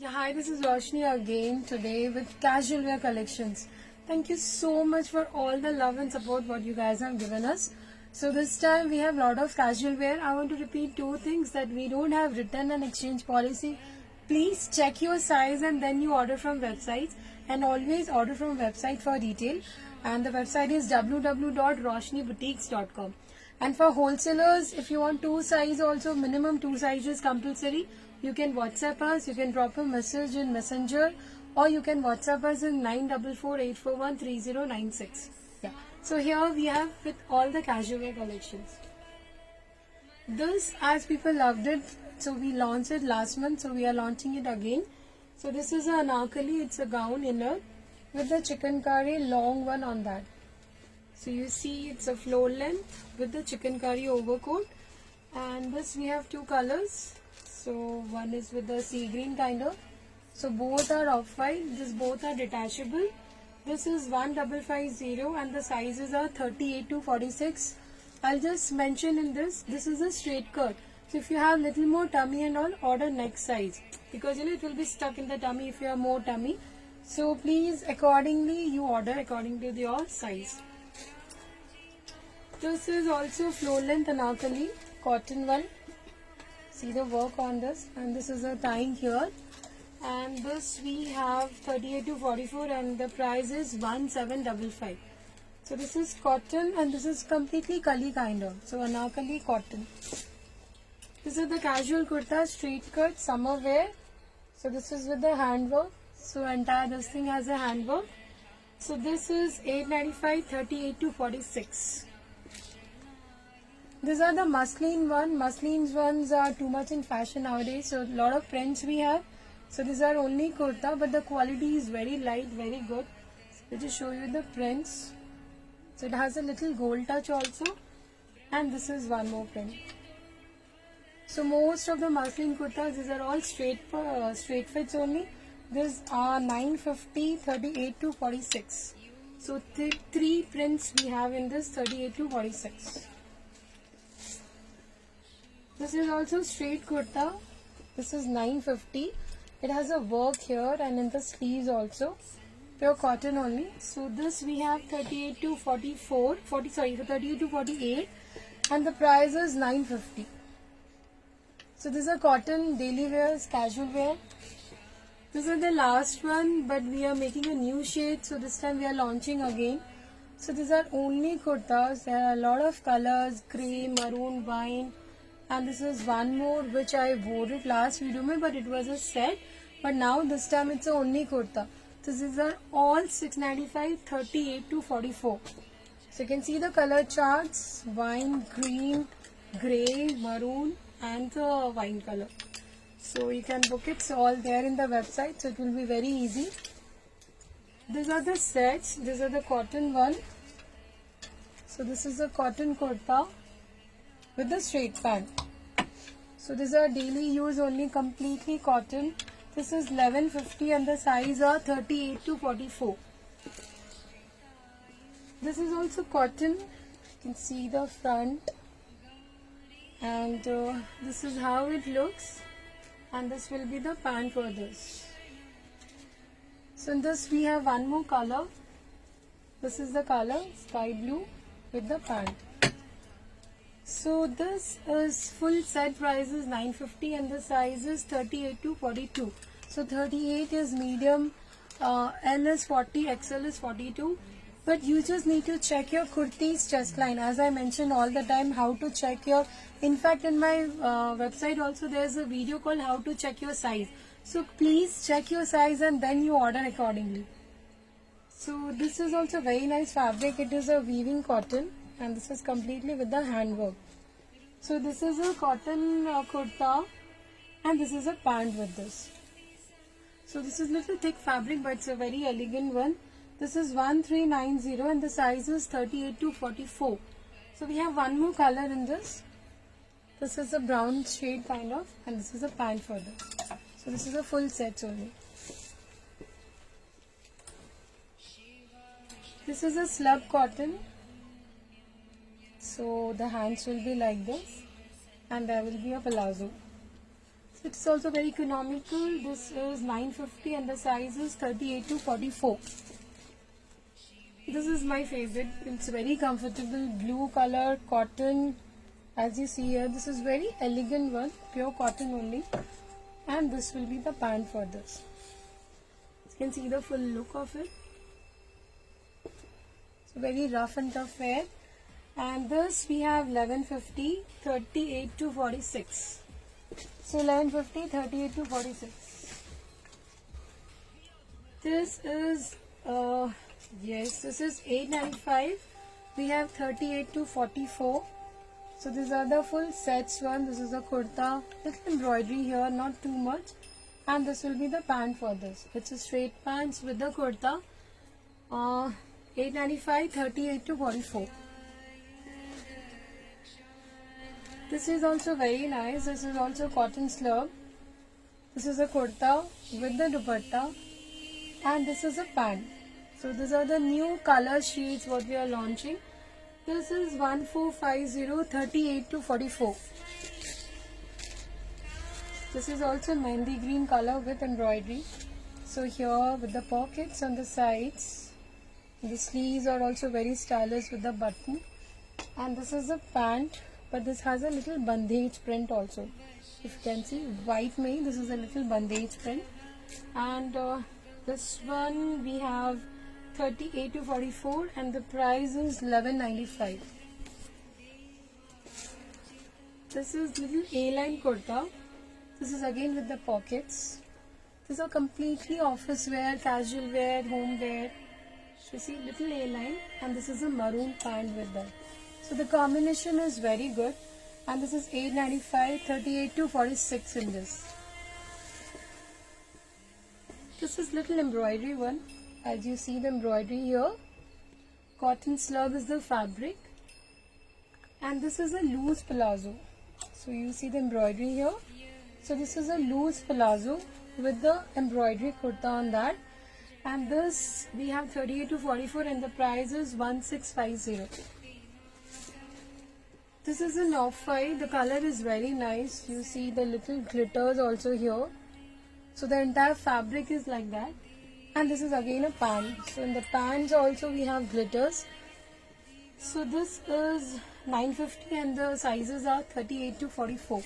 Yeah, hi, this is Roshni again today with casual wear collections. Thank you so much for all the love and support what you guys have given us. So this time we have a lot of casual wear. I want to repeat two things, that we don't have return and exchange policy. Please check your size and then you order from websites, and always order from website for retail. And the website is www.roshniboutiques.com. And for wholesalers, if you want two size also, minimum two sizes compulsory, you can WhatsApp us, you can drop a message in Messenger, or you can WhatsApp us in 9448413096. Yeah. So here we have with all the casual wear collections. This, as people loved it, so we launched it last month, so we are launching it again. So this is a anarkali, it's a gown inner with the chikankari long one on that. So you see it's a floor length with the chikankari overcoat, and this we have two colors. So one is with the sea green kind of. So both are off-white. This both are detachable. This is 1550 and the sizes are 38 to 46. I'll just mention in this is a straight cut. So if you have little more tummy and all, order next size, because it will be stuck in the tummy if you have more tummy. So please accordingly you order according to your size. This is also floor length anarkali, cotton one. See the work on this, and this is a tying here. And this we have 38 to 44 and the price is 1755. So this is cotton and this is completely kali kind of. So anarkali cotton. This is the casual kurta, straight cut, summer wear. So this is with the handwork. So entire this thing has a handwork. So this is 895, 38 to 46. These are the muslin one. Muslin ones are too much in fashion nowadays. So a lot of prints we have. So these are only kurta, but the quality is very light, very good. Let me just show you the prints. So it has a little gold touch also. And this is one more print. So most of the muslin kurtas, these are all straight fits only. These are 950, 38 to 46. So three prints we have in this, 38 to 46. This is also straight kurta. This is 950. It has a work here and in the sleeves also. Pure cotton only. So this we have 38 to 44. 38 to 48. And the price is 950. So this is a cotton daily wears, casual wear. This is the last one, but we are making a new shade. So this time we are launching again. So these are only kurtas. There are a lot of colors, grey, maroon, wine. And this is one more which I wore it last video mein, but it was a set. But now this time it's only kurta. So these are all 695, 38 to 44. So you can see the color charts: wine, green, grey, maroon and the wine color. So you can book it. It's all there in the website. So it will be very easy. These are the sets. These are the cotton one. So this is a cotton kurta with the straight pant. So these are daily use only, completely cotton. This is 1150 and the size are 38 to 44. This is also cotton. You can see the front, and this is how it looks, and this will be the pant for this. So in this we have one more color. This is the color sky blue with the pant. So this is full set price is 950 and the size is 38 to 42. So 38 is medium, L is 40, XL is 42. But you just need to check your kurti's chest line. As I mentioned all the time, how to check your, in fact in my website also there's a video called how to check your size. So please check your size and then you order accordingly. So this is also very nice fabric. It is a weaving cotton. And this is completely with the handwork. So this is a cotton kurta and this is a pant with this. So this is little thick fabric, but it's a very elegant one. This is 1390 and the size is 38 to 44. So we have one more color in this. This is a brown shade kind of, and this is a pant for this. So this is a full set only. This is a slub cotton. So the hands will be like this and there will be a palazzo. It's also very economical. This is 950 and the size is 38 to 44. This is my favorite. It's very comfortable, blue color, cotton. As you see here, this is very elegant one, pure cotton only. And this will be the pant for this. You can see the full look of it. So very rough and tough wear. And this we have 1150, 38 to 46. So 1150, 38 to 46. This is yes, this is 895. We have 38 to 44. So these are the full sets one. This is a kurta, little embroidery here, not too much. And this will be the pant for this. It's a straight pants with the kurta. 895, 38 to 44. This is also very nice. This is also cotton slub. This is a kurta with the dupatta. And this is a pant. So these are the new color shades what we are launching. This is 1450, 38 to 44. This is also mehndi green color with embroidery. So here with the pockets on the sides. The sleeves are also very stylish with the button. And this is a pant, but this has a little bandage print also. If you can see, white mein, this is a little bandage print. And this one we have 38 to 44 and the price is 1195. This is little A-line kurta. This is again with the pockets. These are completely office wear, casual wear, home wear. So you see little A-line and this is a maroon pant with that. So the combination is very good and this is 895, 38 to 46 in this. This is little embroidery one. As you see the embroidery here, cotton slub is the fabric and this is a loose palazzo. So you see the embroidery here. So this is a loose palazzo with the embroidery kurta on that, and this we have 38 to 44 and the price is 1650. This is an off-white. The color is very nice. You see the little glitters also here. So the entire fabric is like that. And this is again a pant. So in the pants also we have glitters. So this is 950 and the sizes are 38 to 44.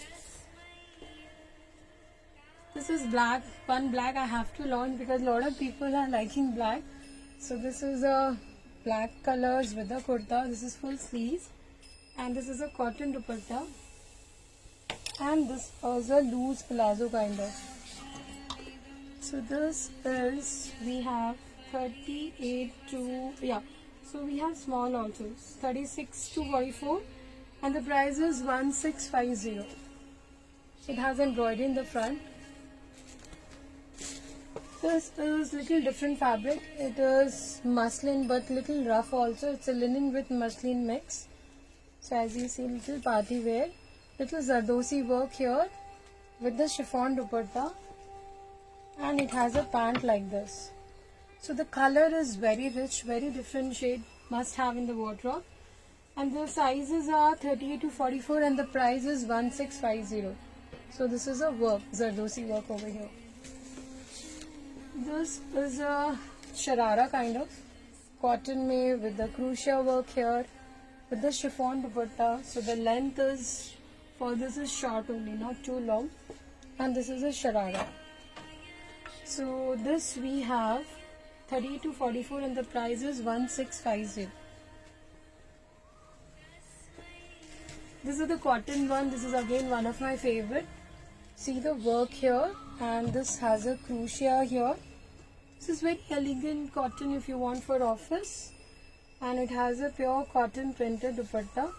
This is black. One black I have to launch because a lot of people are liking black. So this is a black colors with the kurta. This is full sleeves. And this is a cotton dupatta. And this is a loose palazzo kind of. So this is, we have 38 to, yeah, so we have small also, 36 to 44 and the price is 1650. It has embroidery in the front. This is little different fabric. It is muslin but little rough also. It's a linen with muslin mix. So as you see, little party wear. Little zardosi work here with the chiffon dupatta. And it has a pant like this. So the color is very rich, very different shade, must have in the wardrobe. And the sizes are 38 to 44 and the price is 1650. So this is a work, zardosi work over here. This is a sharara kind of cotton made with the crucia work here with the chiffon dupatta. So the length is, for this is short only, not too long. And this is a sharara. So this we have 38 to 44 and the price is 1650. This is the cotton one. This is again one of my favorite. See the work here and this has a crucia here. This is very elegant cotton if you want for office. And it has a pure cotton printed dupatta.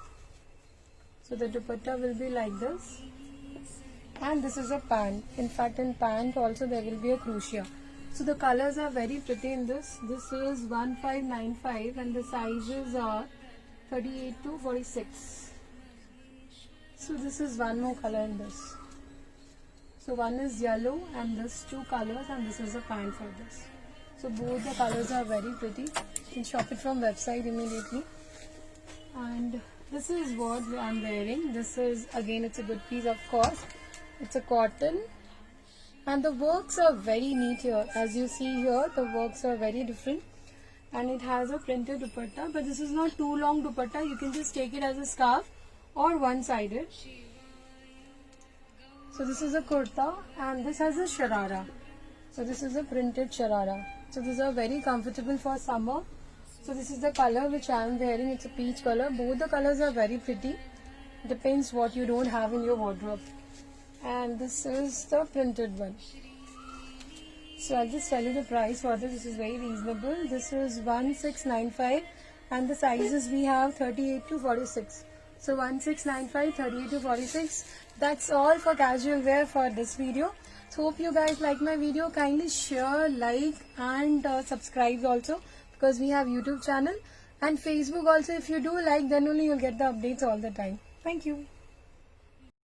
So the dupatta will be like this. And this is a pant. In fact, in pant also there will be a crucia. So the colors are very pretty in this. This is 1595 and the sizes are 38 to 46. So this is one more color in this. So one is yellow and this two colors and this is a pant for this. So both the colors are very pretty. You can shop it from website immediately. And this is what I'm wearing. This is again, it's a good piece of course. It's a cotton, and the works are very neat here. As you see here, the works are very different, and it has a printed dupatta, but this is not too long dupatta. You can just take it as a scarf or one-sided. So this is a kurta, and this has a sharara. So this is a printed sharara. So these are very comfortable for summer. So this is the color which I am wearing. It's a peach color. Both the colors are very pretty. Depends what you don't have in your wardrobe. And this is the printed one. So I'll just tell you the price for this. This is very reasonable. This is 1695, and the sizes we have 38 to 46. So 1695, 38 to 46. That's all for casual wear for this video. So hope you guys like my video. Kindly share, like, and subscribe also, because we have YouTube channel and Facebook also. If you do like, then only you'll get the updates all the time. Thank you.